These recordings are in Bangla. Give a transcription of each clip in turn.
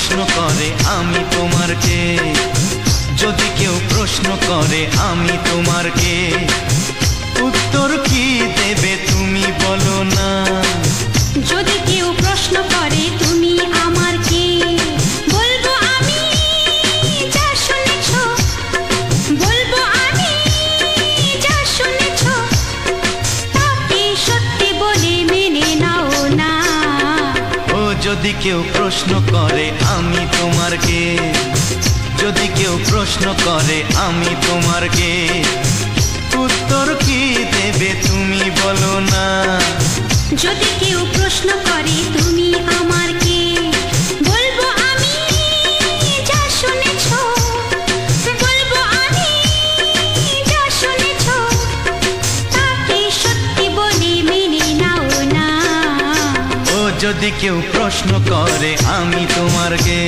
প্রশ্ন করে আমি তোমার কে, যদি কেউ প্রশ্ন করে আমি তোমার কে, উত্তর কি দেবে তুমি বলো না। যদি কেউ প্রশ্ন করে তুমি আমার কে, বলবো আমি যা শুনেছ, বলবো আমি যা শুনেছ, তাকে সত্যি বলে মেনে নাও না। ও যদি কেউ প্রশ্ন করে আমি তোমার কে, যদি কেউ প্রশ্ন করে আমি তোমার কে, উত্তর কি দেবে তুমি বলো না। যদি কেউ প্রশ্ন করে তুমি আমার কে, বলবো আমি যা শুনেছ, বলবো আমি যা শুনেছ, তাকে সত্যি বলে মেনে নাও না। ও যদি কেউ প্রশ্ন করে আমি তোমার কে,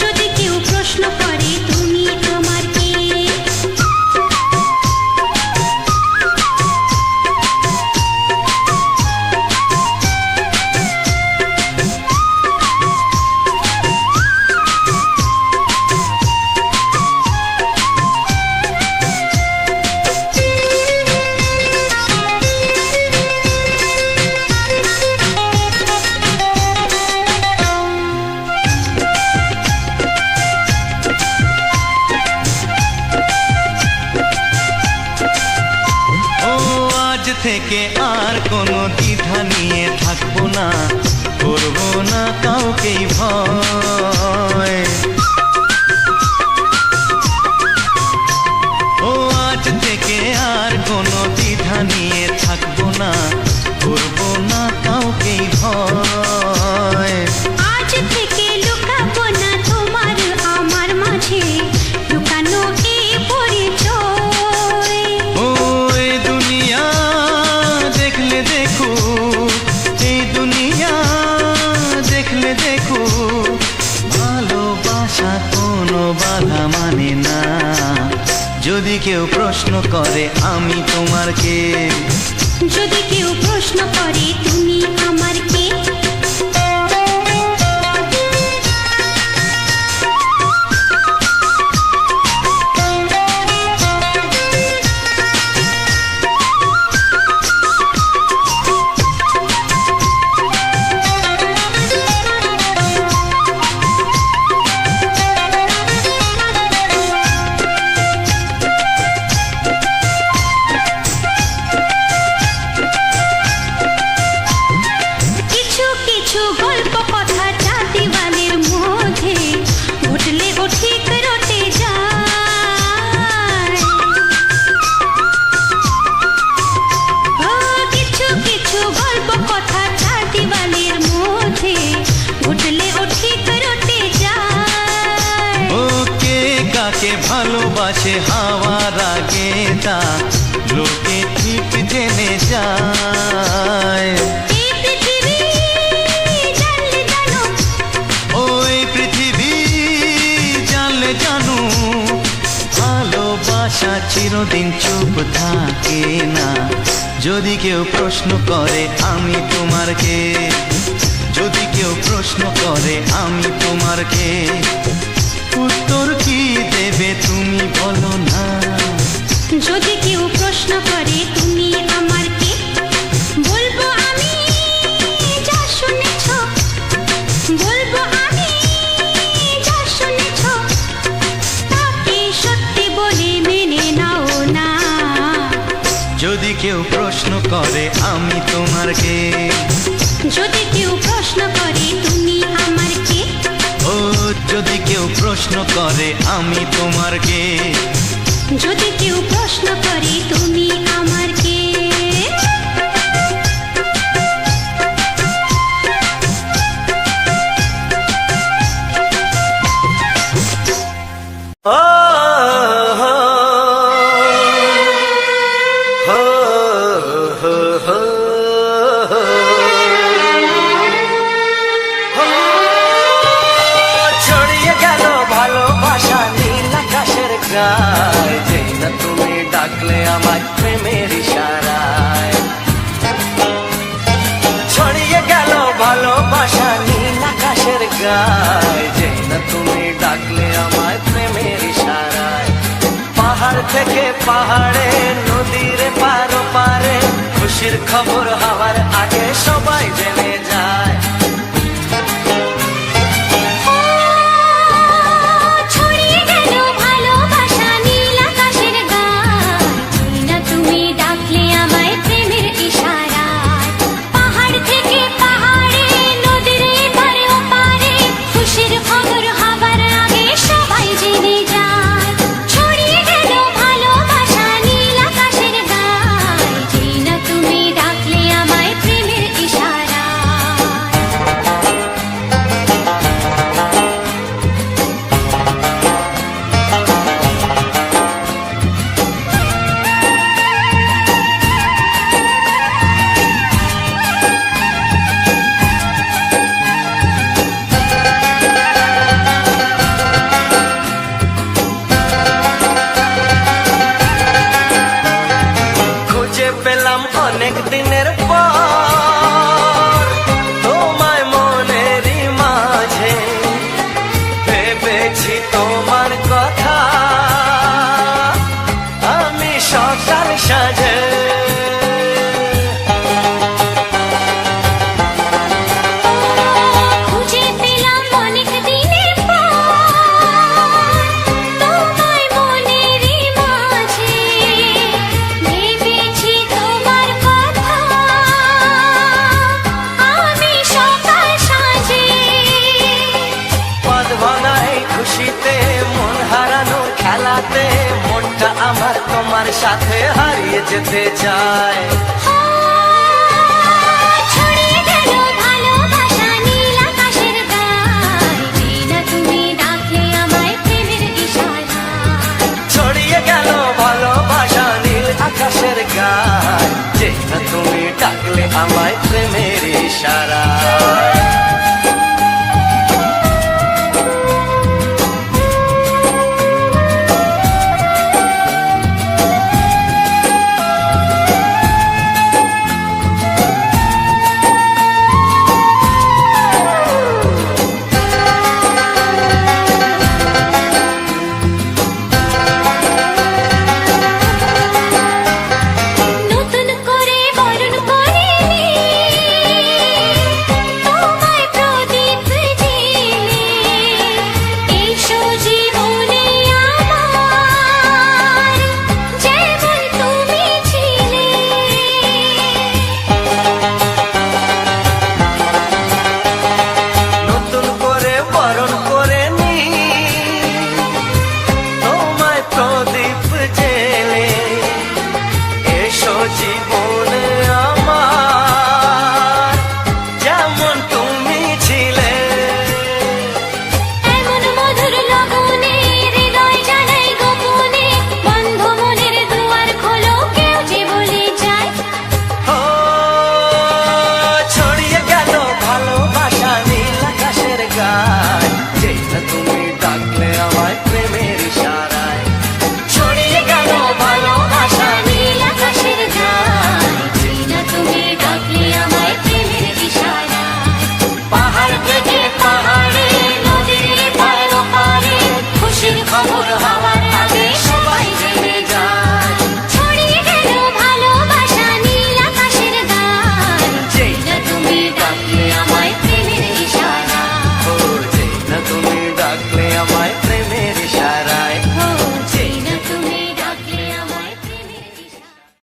যদি কেউ প্রশ্ন করে তুমি আমার কে। থেকে আর কোনো দ্বিধা নিয়ে থাকবো না, করবো না কাউকেই ভয়। ও আজ থেকে আর কোনো দ্বিধা নিয়ে থাকবো না, করবো না কাউকেই ভয়। আজ থেকে লুকাবো না তোমার আমার মাঝে লুকানো এ পরিচয়। ও এই দুনিয়া দেখলে দেখো, এই দুনিয়া দেখলে দেখো, ভালোবাসা কোনো বাধা মানে না। যদি কেউ প্রশ্ন করে আমি তোমার কে, যদি কেউ প্রশ্ন করে তুমি আমার কে। ভালোবাসে হাওয়ার আগে তা লোকে ঠিক জেনে যায়। ওই পৃথিবী জানলে জানো, ভালোবাসা চিরদিন চুপ থাকে না। যদি কেউ প্রশ্ন করে আমি তোমার কে, যদি কেউ প্রশ্ন করে আমি তোমার কে, উত্তর কি দেবে তুমি বলো না। যদি কেউ প্রশ্ন করে তুমি আমার কে, বলবো আমি যা শুনেছ, বলবো আমি যা শুনেছ, তাকে সত্যি বলে মেনে নাও না। যদি কেউ প্রশ্ন করে আমি তোমার কে, যদি কেউ প্রশ্ন করে তুমি আমার কে। ও যদি কেউ প্রশ্ন করে আমি তোমার কে, যদি কেউ প্রশ্ন করে তুমি আমার কে। ছড়িয়ে গেল ভালোবাসা নীল আকাশের গায়ে, যেই না তুমি ডাক পাহাড়ে নদীর পারো পারে খুশির খবর হওয়ার আগে সবাই জেনে যায়। ছড়িয়ে গেল ভালোবাসা নীল আকাশের গায়, না তুমি ডাকলে আমায় প্রেমের ইশারায়। পাহাড় থেকে পাহাড়ে নদীর এপারে ওপারে খুশির খবর হবার আগে সবাই জেনে যায়। ছড়িয়ে গেল ভালোবাসা নীল আকাশের গায়, না তুমি ডাকলে আমায় প্রেমের ইশারায়। খুঁজে পেলাম অনেক দিনের পর তোমায় মনেরই মাঝে, ভেবেছি তোমার কথা আমি সকাল সাজে। খুঁজে পেলাম অনেক দিনের পর তোমায় মনেরই মাঝে, ভেবেছি তোমার কথা আমি সকাল সাজে। পদ ভাঙাই খুশিতে মন হারানো খেলাতে মনটা আমার তোমার সাথে হারিয়ে যেতে চায়। ছড়িয়ে গেল ভালোবাসা নীল আকাশের গায়, না তুমি ডাকলে আমায় প্রেমের ইশারায়। ছড়িয়ে গেল ভালোবাসা নীল আকাশের গায়, যে না তুমি ডাকলে আমায় প্রেমের ইশারায়। নতুন করে বরণ করিনি তোমায় প্রদীপ জেলে, এসো জীবনে আমার যেমন তুমি ছিলে। নতুন করে বরণ করে নি তোমায় প্রদীপ জেলে, এসো জীবনে আমার যেমন তুমি ছিলে। এমন মধুর লগনে হৃদয় জানাই গোপনে, বন্ধ মনের দুয়ার খোলো কেউ যে বলে যায়। ও ছড়িয়ে গেল ভালোবাসা নীল আকাশের গায়, যে না তুমি ডাকলে আমায় প্রেমের ইশারায়। ছড়িয়ে গেল ভালোবাসা নীল আকাশের গায়, যে না তুমি ডাকলে আমায় প্রেমের ইশারায়। পাহাড় থেকে পাহাড়ে নদীর পারো পারে খুশির খবর হওয়ার আগে সবাই জেনে যায়। ছড়িয়ে গেল ভালোবাসা নীল আকাশের গায়, যে না তুমি ডাকলে আমায় প্রেমের ইশারায়। ও যে না তুমি ডাকলে আমায় প্রেমের ইশারায়। ও যে না তুমি ডাকলে আমায় প্রেমের ইশারায়।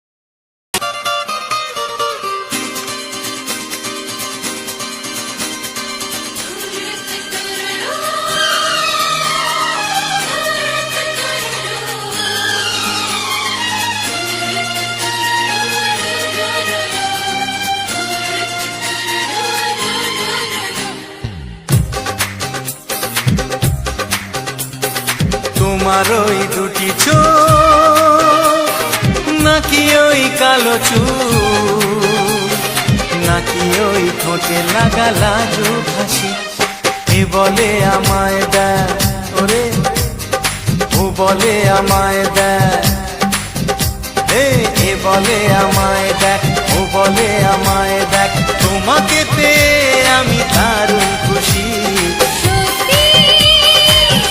তোমার ওই দুটি চোখ নাকি ওই কালো চুল, নাকি ওই ঠোঁটে লাগা লাজুক হাসি, এ বলে আমায় দেয় ওরে, ও বলে আমায় দেয়, এ বলে আমায় দেখ, ও বলে আমায় দেখ, তোমাকে পেয়ে আমি দারুণ খুশি। সত্যি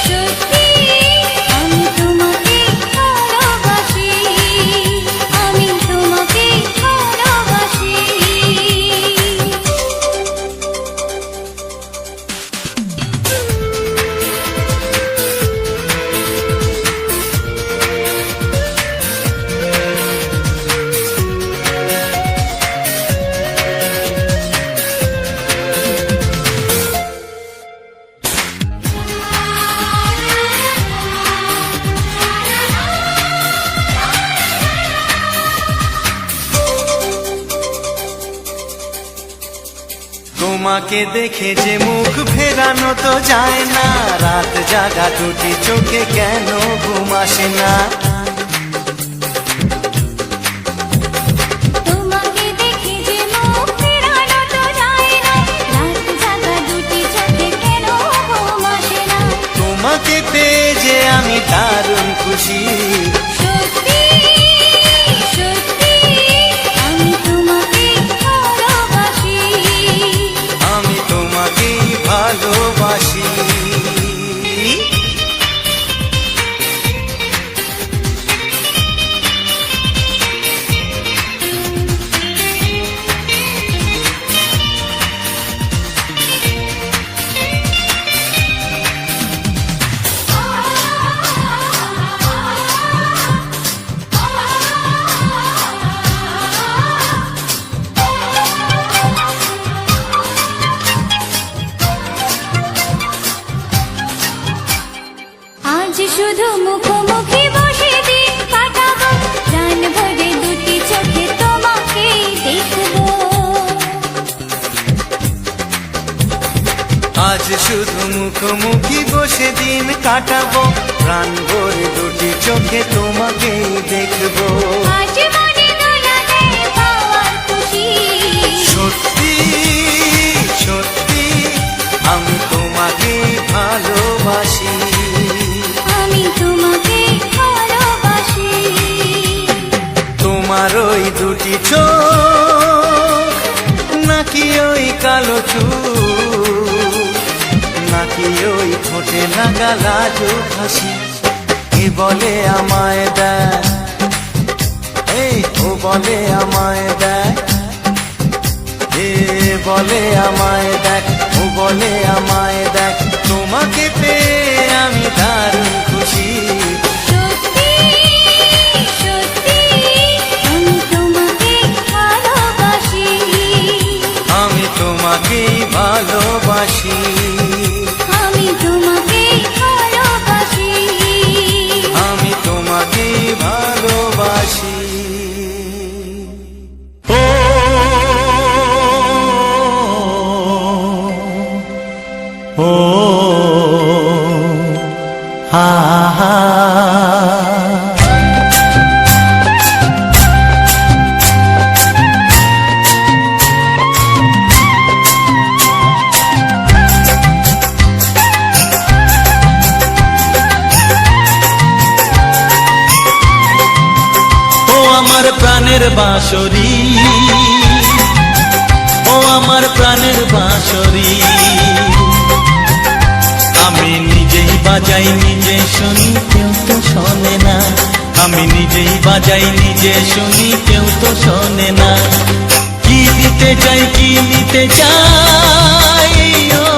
সত্যি আমি তোমাকে ভালোবাসি। তোমাকে দেখে যে মুখ ফেরানো তো যায় না, রাত জাগা দুটি চোখে কেন ঘুম আসে না। তোমাকে দেখে যে মুখ ফেরানো তো যায় না, রাত জাগা দুটি চোখে কেন ঘুম আসে না। তোমাকে পেয়ে যে আমি দারুণ খুশি, সত্যি সত্যি আমি তোমাকে ভালোবাসি, আমি তোমাকেই ভালোবাসি। আজ শুধু মুখোমুখি বসে দিন কাটাবো, প্রাণ ভরে দুটি চোখে তোমাকে দেখবো। আজ শুধু মুখোমুখি বসে দিন কাটাবো, প্রাণ ভরে দুটি চোখে তোমাকেই দেখবো। আজ মনে দোলা দেয় পাওয়ার খুশি, সত্যি সত্যি আমি তোমাকেই ভালোবাসি, আমি তোমাকে ভালোবাসি। তোমার ওই দুটি চোখ নাকি ওই কালো চুল, নাকি ওই ঠোঁটে লাগা লাজুক হাসি, এ বলে আমায় দেয়, এই ও বলে আমায় দেয়, এ বলে আমায় দেখ, ও বলে আমায় দেখ, তোমাকে পেয়ে আমি দারুণ খুশি। সত্যি সত্যি আমি তোমাকে ভালোবাসি, আমি তোমাকেই ভালোবাসি, আমি তোমাকে ভালোবাসি, আমি তোমাকেই ভালোবাসি। ও হা হা আমার প্রাণের বাঁশরি, ও আমার প্রাণের বাঁশরি, আমি নিজেই বাজাই নিজে শুনি কেউ তো শোনে না, আমি নিজেই বাজাই নিজে শুনি কেউ তো শোনে না। কি দিতে চাই কি নিতে চাই, ও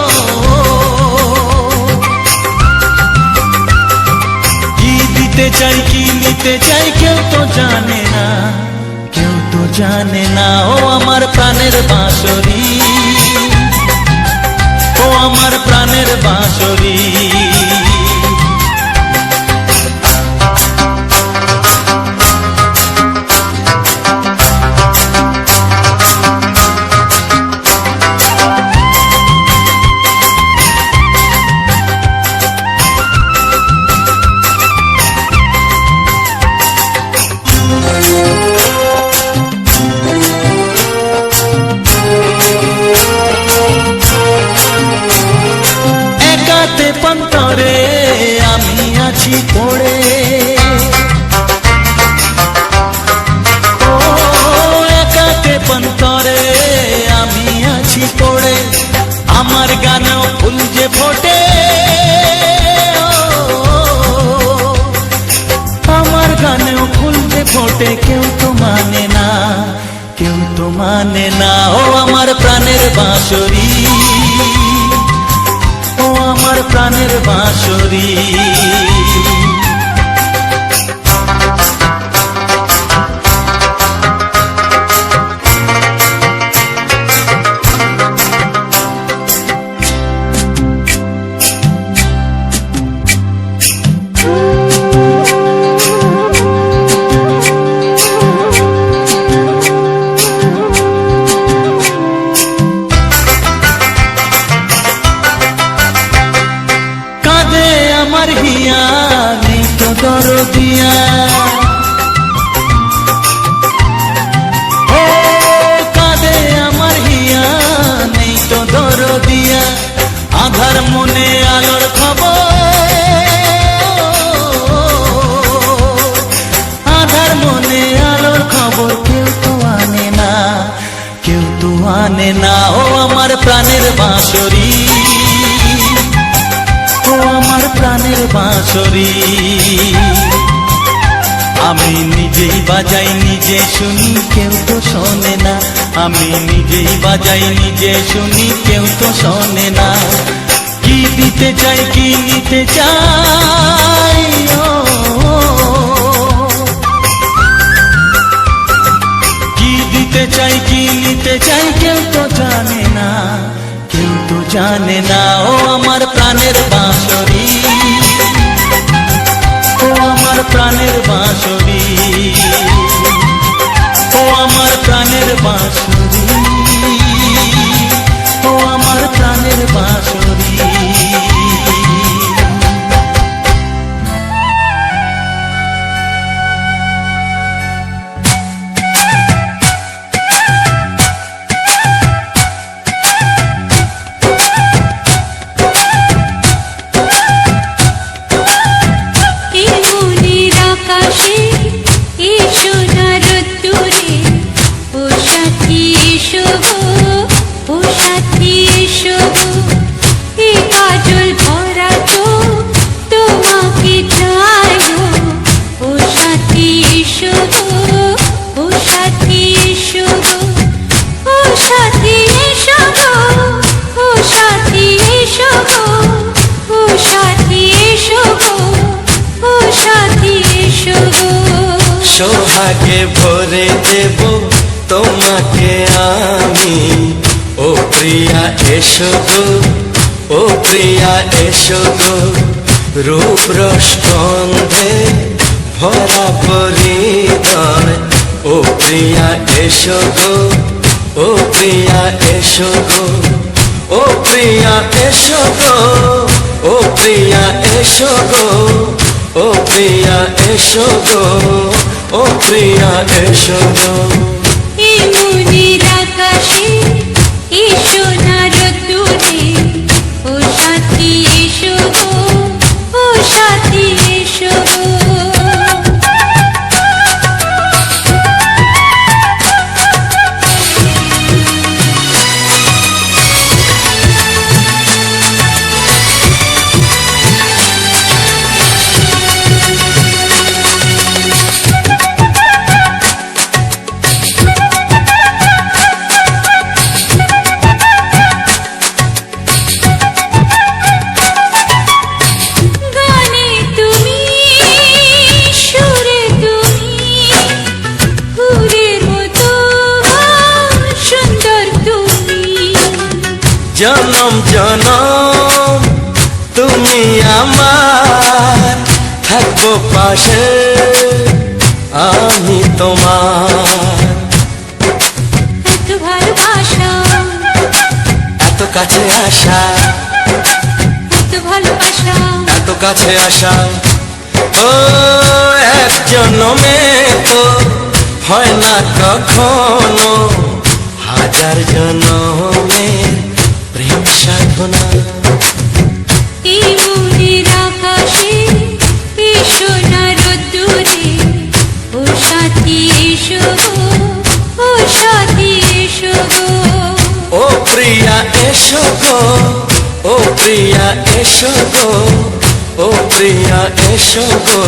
কি দিতে চাই কি নিতে চাই কেউ তো জানে না, কেউ তো জানে না। ও আমার প্রাণের বাঁশরি, ও আমার প্রাণের বাঁশরি, একাতে পন্তরে আমি আছি পড়ে, ও একাতে পন্তরে আমি আছি পড়ে, আমার গানেও ফুল যে ফোটে, আমার গানেও ফুল যে ফোটে, কেউ তো মানে না, কেউ তো মানে না। ও আমার প্রাণের বাঁশরি, ও আমার প্রাণের বাঁশরি, মানে না ও আমার প্রাণের বাঁশরি, ও আমার প্রাণের বাঁশরি। আমি নিজেই বাজাই নিজে শুনি কেউ তো শোনে না, আমি নিজেই বাজাই নিজে শুনি কেউ তো শোনে না। কি দিতে চাই কি নিতে চাই ও, কি দিতে চাই কি নিতে চাই কেউ তো জানে না, কেউ তো জানে না ও আমার প্রাণের বাঁশরি, ও আমার প্রাণের বাঁশরি, ও আমার প্রাণের বাঁশরি, ও আমার প্রাণের বাঁশরি। সোহাগে ভরে দেব তোমাকে আমি, ও প্রিয়া এসো গো, ও প্রিয়া এসো গো। রূপ রস গন্ধে ভরা পরিদয়, ও প্রিয়া এসো গো, ও প্রিয়া এসো গো, ও প্রিয়া এসো গো, ও প্রিয়া এসো গো, ও প্রিয়া এসো গো, ও প্রিয়া এসো গো। এই মনের আকাশে এসো না রোদ্দুরে, ও সাথী এসো গো, ও সাথী এসো গো। জনম জনম তুমি আমার, থাকবো পাশে আমি তোমার। এত ভালোবাসা, এত কাছে আসা, এত ভালোবাসা, এত কাছে আসা, ও এক জন্মে তো হয় না কখনো, হাজার জন্মের প্রেম সাধনা। এই মনের আকাশে এসো না রোদ্দুরে, ও সাথী এসো গো, ও সাথী এসো গো। ও প্রিয়া এসো গো, ও প্রিয়া এসো গো, ও প্রিয়া এসো গো,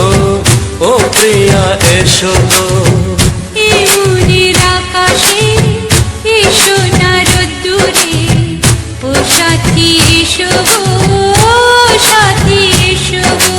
ও প্রিয়া এসো গো। এই মনের আকাশে এসো না রোদ্দুরে, ও সাথী এসো গো, ও সাথী এসো গো।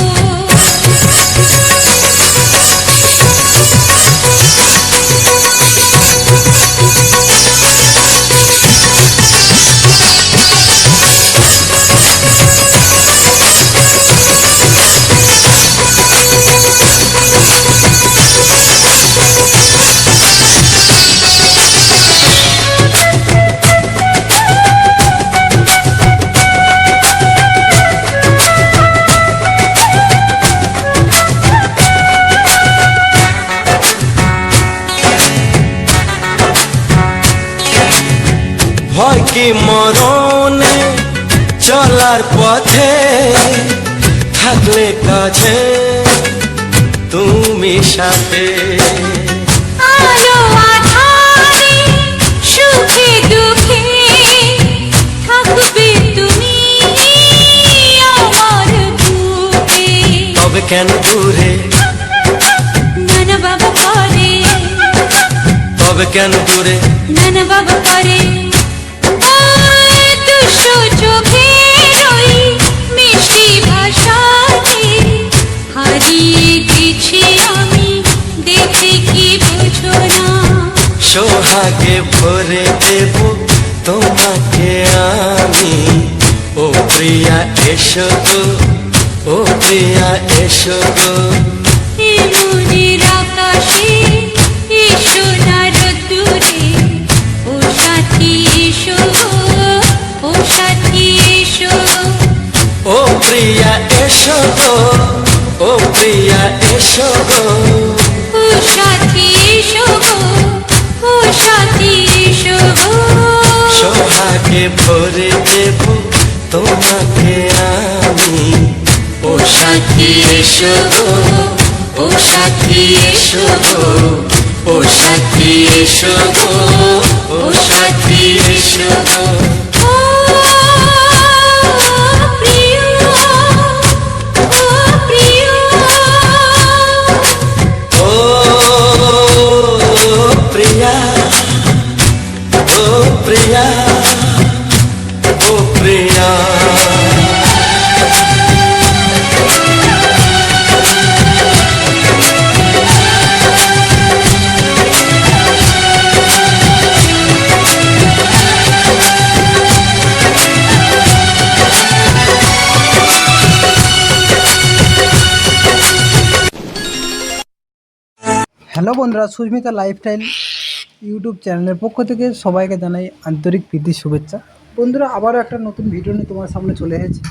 ভয় কি মরণে চলার পথে, থাকলে কাছে তুমি সাথে। আলো আধারে সুখে দুঃখে হবে কেন দূরে? নানা বাবু করে ওই দুষ্টু চোখের ওই মিষ্টি ভাষাতে হারিয়ে গেছি আমি, দেখে কি বুঝো না। সোহাগে ভরে দেব তোমাকে আমি, ও প্রিয়া এসো গো, ও প্রিয়া এসো গো। এ মনের আকাশে এসো না রোদ্দুরে, ও সাথী এসো গো, ও সাথী এসো। ও প্রিয়া এসো গো, ও প্রিয়া এসো গো। ও সাথী এসো গো, ও সাথী এসো গো। সোহাগে ভরে দেব তোমাকে আমি, ও সাথী এসো গো, ও সাথী এসো গো, ও সাথী এসো গো, ও সাথী এসো গো। ও প্রিয়, ও প্রিয়, ও প্রিয়া, ও প্রিয়া, ও প্রিয়া। হ্যালো বন্ধুরা, সুস্মিতা লাইফস্টাইল ইউটিউব চ্যানেলের পক্ষ থেকে সবাইকে জানাই আন্তরিক প্রীতি শুভেচ্ছা। বন্ধুরা, আবারও একটা নতুন ভিডিও নিয়ে তোমার সামনে চলে এসেছি।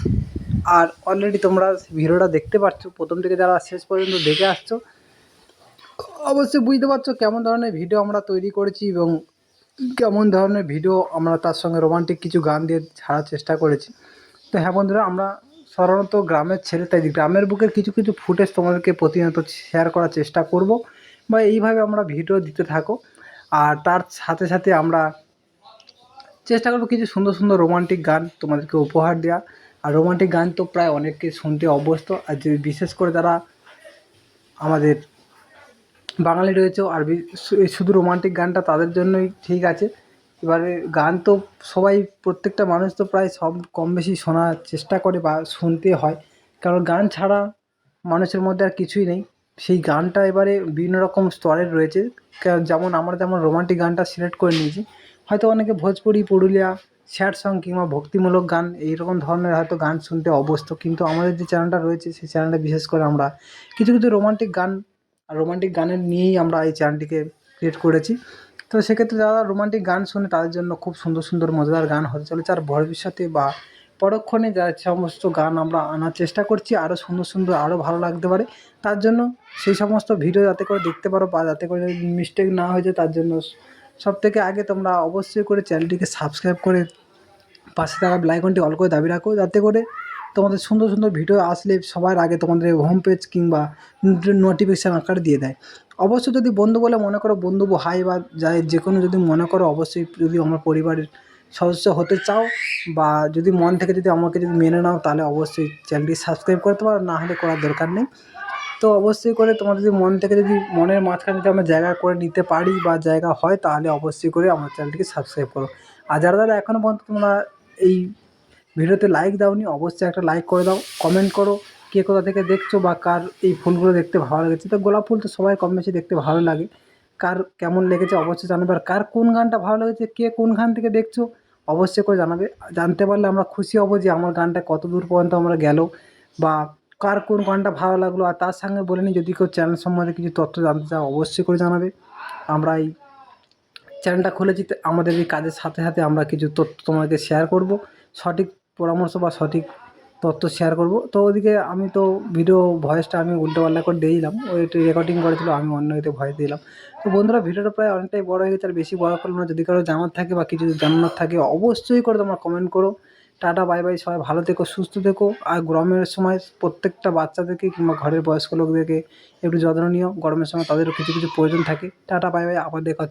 আর অলরেডি তোমরা ভিডিওটা দেখতে পাচ্ছ, প্রথম থেকে যারা শেষ পর্যন্ত দেখে আসছো অবশ্যই বুঝতে পারছো কেমন ধরনের ভিডিও আমরা তৈরি করেছি এবং কেমন ধরনের ভিডিও আমরা তার সঙ্গে রোমান্টিক কিছু গান দিয়ে ছাড়ার চেষ্টা করেছি। তো হ্যাঁ বন্ধুরা, আমরা সাধারণত গ্রামের ছেলে, তাই গ্রামের বুকের কিছু কিছু ফুটেজ তোমাদেরকে প্রতিনিয়ত শেয়ার করার চেষ্টা করব, বা এইভাবে আমরা ভিডিও দিতে থাকো। আর তার সাথে সাথে আমরা চেষ্টা করবো কিছু সুন্দর সুন্দর রোমান্টিক গান তোমাদেরকে উপহার দেওয়া। আর রোমান্টিক গান তো প্রায় অনেককে শুনতে অভ্যস্ত, আর যে বিশেষ করে যারা আমাদের বাঙালি রয়েছে আর শুধু রোমান্টিক গানটা তাদের জন্যই ঠিক আছে। এবারে গান তো সবাই, প্রত্যেকটা মানুষ তো প্রায় সব কম বেশি শোনার চেষ্টা করে বা শুনতে হয়, কারণ গান ছাড়া মানুষের মধ্যে আর কিছুই নেই। সেই গানটা এবারে বিভিন্ন রকম স্তরের রয়েছে, যেমন আমরা যেমন রোমান্টিক গানটা সিলেক্ট করে নিয়েছি, হয়তো অনেকে ভোজপুরি, পুরুলিয়া, স্যাড সং কিংবা ভক্তিমূলক গান এইরকম ধরনের হয়তো গান শুনতে অভ্যস্ত, কিন্তু আমাদের যে চ্যানেলটা রয়েছে সেই চ্যানেলটা বিশেষ করে আমরা কিছু কিছু রোমান্টিক গান আর রোমান্টিক গানের নিয়েই আমরা এই চ্যানেলটিকে ক্রিয়েট করেছি। তো সেক্ষেত্রে যারা রোমান্টিক গান শোনে তাদের জন্য খুব সুন্দর সুন্দর মজাদার গান হতে চলেছে, আর ভবিষ্যতে বা পরক্ষণে যা সমস্ত গান আমরা আনার চেষ্টা করছি আরও সুন্দর সুন্দর, আরও ভালো লাগতে পারে, তার জন্য সেই সমস্ত ভিডিও যাতে করে দেখতে পারো বা যাতে করে মিস্টেক না হয়ে যায়, তার জন্য সবথেকে আগে তোমরা অবশ্যই করে চ্যানেলটিকে সাবস্ক্রাইব করে পাশে থাকা বেল আইকনটি অল করে দাবি রাখো, যাতে করে তোমাদের সুন্দর সুন্দর ভিডিও আসলে সবার আগে তোমাদের হোম পেজ কিংবা নোটিফিকেশান আকারে দিয়ে দেয়। অবশ্যই যদি বন্ধু বলে মনে করো, বন্ধু ভাই বা যাই যে কোনো যদি মনে করো, অবশ্যই যদি আমার পরিবারের সদস্য হতে চাও বা যদি মন থেকে যদি আমাকে যদি মেনে নাও, তাহলে অবশ্যই চ্যানেলটি সাবস্ক্রাইব করতে পারো, না হলে করার দরকার নেই। তো অবশ্যই করে তোমার যদি মন থেকে যদি মনের মাঝখানে যদি আমরা জায়গা করে নিতে পারি বা জায়গা হয়, তাহলে অবশ্যই করে আমার চ্যানেলটিকে সাবস্ক্রাইব করো। আর যারা যারা এখনও পর্যন্ত তোমরা এই ভিডিওতে লাইক দাওনি, অবশ্যই একটা লাইক করে দাও, কমেন্ট করো কে কোথা থেকে দেখছো বা কার এই ফুলগুলো দেখতে ভালো লেগেছে। তো গোলাপ ফুল তো সবাই কম বেশি দেখতে ভালো লাগে, কার কেমন লেগেছে অবশ্যই জানাবে। আর কার কোন গানটা ভালো লেগেছে, কে কোন গান থেকে দেখছো অবশ্যই করে জানাবে। জানতে পারলে আমরা খুশি হব যে আমার গানটা কত দূর পর্যন্ত আমরা গেল, বা কার কোন গানটা ভালো লাগলো। আর তার সঙ্গে বলে নিই, যদি কেউ চ্যানেল সম্বন্ধে কিছু তথ্য জানতে চাও অবশ্যই করে জানাবে। আমরা এই চ্যানেলটা খুলেছি, আমাদের এই কাজের সাথে সাথে আমরা কিছু তথ্য তোমাদেরকে শেয়ার করব, সঠিক পরামর্শ বা সঠিক তথ্য শেয়ার করব। তো ওদিকে আমি তো ভিডিও ভয়েসটা আমি উল্টোপাল্টা করে দিয়ে দিলাম, ওই একটু রেকর্ডিং করেছিল, আমি অন্য এতে ভয়েস দিলাম। তো বন্ধুরা, ভিডিওটা প্রায় অনেকটাই বড় হয়ে গেছে, আর বেশি বড় করলাম না। যদি কারো জানার থাকে বা কিছু জানানোর থাকে অবশ্যই করে তোমরা কমেন্ট করো। টাটা, বাই বাই, সবাই ভালো থেকো, সুস্থ থেকো। আর গরমের সময় প্রত্যেকটা বাচ্চাদেরকে কিংবা ঘরের বয়স্ক লোকদেরকে একটু যত্ন নিও, গরমের সময় তাদেরও কিছু কিছু প্রয়োজন থাকে। টাটা, বাই বাই, আবার দেখা হচ্ছে।